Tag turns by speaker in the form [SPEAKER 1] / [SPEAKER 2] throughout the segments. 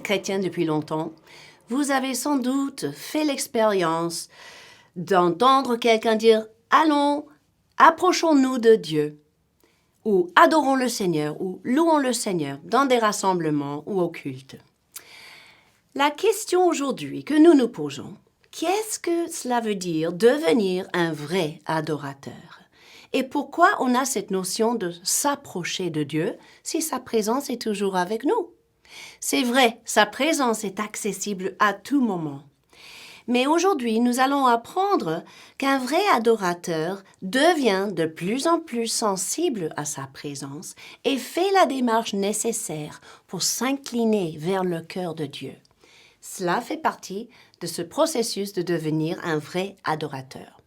[SPEAKER 1] chrétien depuis longtemps, vous avez sans doute fait l'expérience d'entendre quelqu'un dire « Allons, approchons-nous de Dieu » ou « Adorons le Seigneur » ou « Louons le Seigneur » dans des rassemblements ou au culte. La question aujourd'hui que nous nous posons, qu'est-ce que cela veut dire devenir un vrai adorateur? Et pourquoi on a cette notion de s'approcher de Dieu si sa présence est toujours avec nous? C'est vrai, sa présence est accessible à tout moment. Mais aujourd'hui, nous allons apprendre qu'un vrai adorateur devient de plus en plus sensible à sa présence et fait la démarche nécessaire pour s'incliner vers le cœur de Dieu. Cela fait partie de ce processus de devenir un vrai adorateur.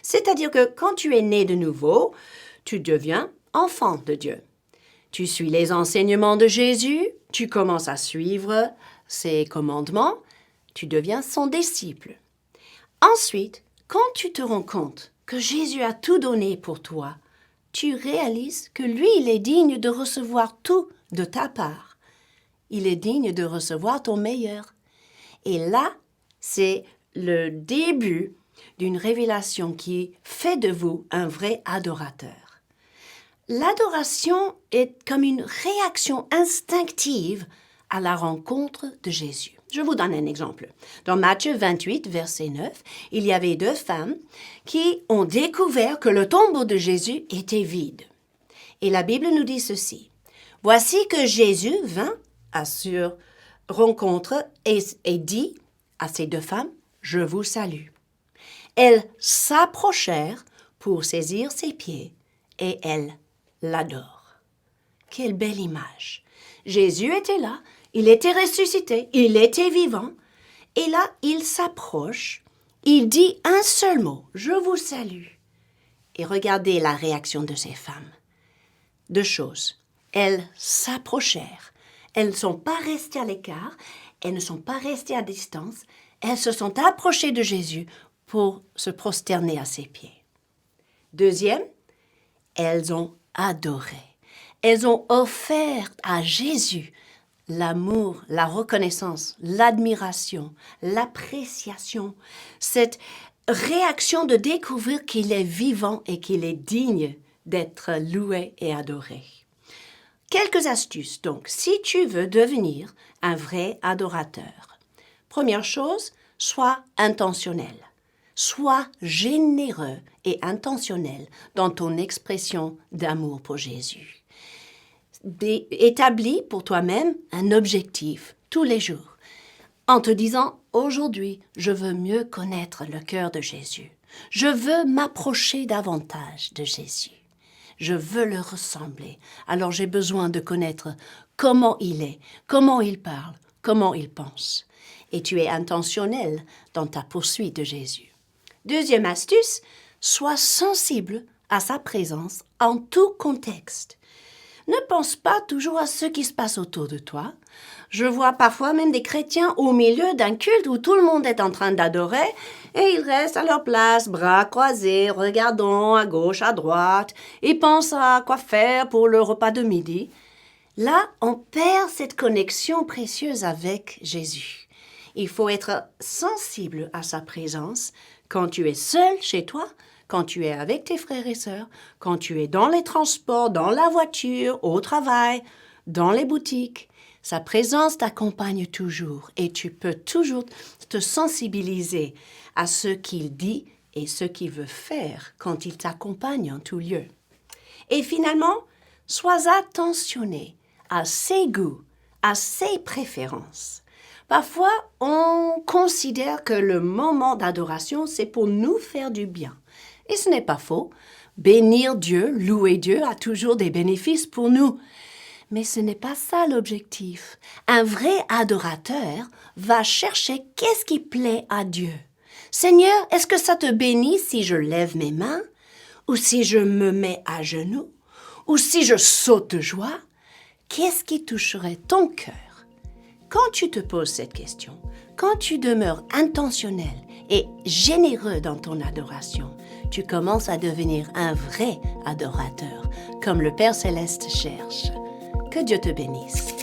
[SPEAKER 1] C'est-à-dire que quand tu es né de nouveau, tu deviens enfant de Dieu. Tu suis les enseignements de Jésus, tu commences à suivre ses commandements, tu deviens son disciple. Ensuite, quand tu te rends compte que Jésus a tout donné pour toi, tu réalises que lui, il est digne de recevoir tout de ta part. Il est digne de recevoir ton meilleur. Et là, c'est le début d'une révélation qui fait de vous un vrai adorateur. L'adoration est comme une réaction instinctive à la rencontre de Jésus. Je vous donne un exemple. Dans Matthieu 28, verset 9, il y avait 2 femmes qui ont découvert que le tombeau de Jésus était vide. Et la Bible nous dit ceci. « Voici que Jésus vint à sur rencontre et dit à ces 2 femmes, « Je vous salue. » Elles s'approchèrent pour saisir ses pieds et elles l'adorent. Quelle belle image! Jésus était là, il était ressuscité, il était vivant. Et là, il s'approche, il dit un seul mot, « Je vous salue. » Et regardez la réaction de ces femmes. 2 choses. Elles s'approchèrent. Elles ne sont pas restées à l'écart, elles ne sont pas restées à distance, elles se sont approchées de Jésus pour se prosterner à ses pieds. 2e, elles ont adoré. Elles ont offert à Jésus l'amour, la reconnaissance, l'admiration, l'appréciation, cette réaction de découvrir qu'il est vivant et qu'il est digne d'être loué et adoré. Quelques astuces, donc, si tu veux devenir un vrai adorateur. Première chose, sois intentionnel. Sois généreux et intentionnel dans ton expression d'amour pour Jésus. Établis pour toi-même un objectif tous les jours en te disant « Aujourd'hui, je veux mieux connaître le cœur de Jésus. Je veux m'approcher davantage de Jésus. Je veux le ressembler. Alors j'ai besoin de connaître comment il est, comment il parle, comment il pense. » Et tu es intentionnel dans ta poursuite de Jésus. 2e astuce, sois sensible à sa présence en tout contexte. Ne pense pas toujours à ce qui se passe autour de toi. Je vois parfois même des chrétiens au milieu d'un culte où tout le monde est en train d'adorer et ils restent à leur place, bras croisés, regardant à gauche, à droite et pensent à quoi faire pour le repas de midi. Là, on perd cette connexion précieuse avec Jésus. Il faut être sensible à sa présence quand tu es seul chez toi, quand tu es avec tes frères et sœurs, quand tu es dans les transports, dans la voiture, au travail, dans les boutiques. Sa présence t'accompagne toujours et tu peux toujours te sensibiliser à ce qu'il dit et ce qu'il veut faire quand il t'accompagne en tout lieu. Et finalement, sois attentionné à ses goûts, à ses préférences. Parfois, on considère que le moment d'adoration, c'est pour nous faire du bien. Et ce n'est pas faux. Bénir Dieu, louer Dieu a toujours des bénéfices pour nous. Mais ce n'est pas ça l'objectif. Un vrai adorateur va chercher qu'est-ce qui plaît à Dieu. Seigneur, est-ce que ça te bénit si je lève mes mains? Ou si je me mets à genoux? Ou si je saute de joie? Qu'est-ce qui toucherait ton cœur? Quand tu te poses cette question, quand tu demeures intentionnel et généreux dans ton adoration, tu commences à devenir un vrai adorateur, comme le Père Céleste cherche. Que Dieu te bénisse.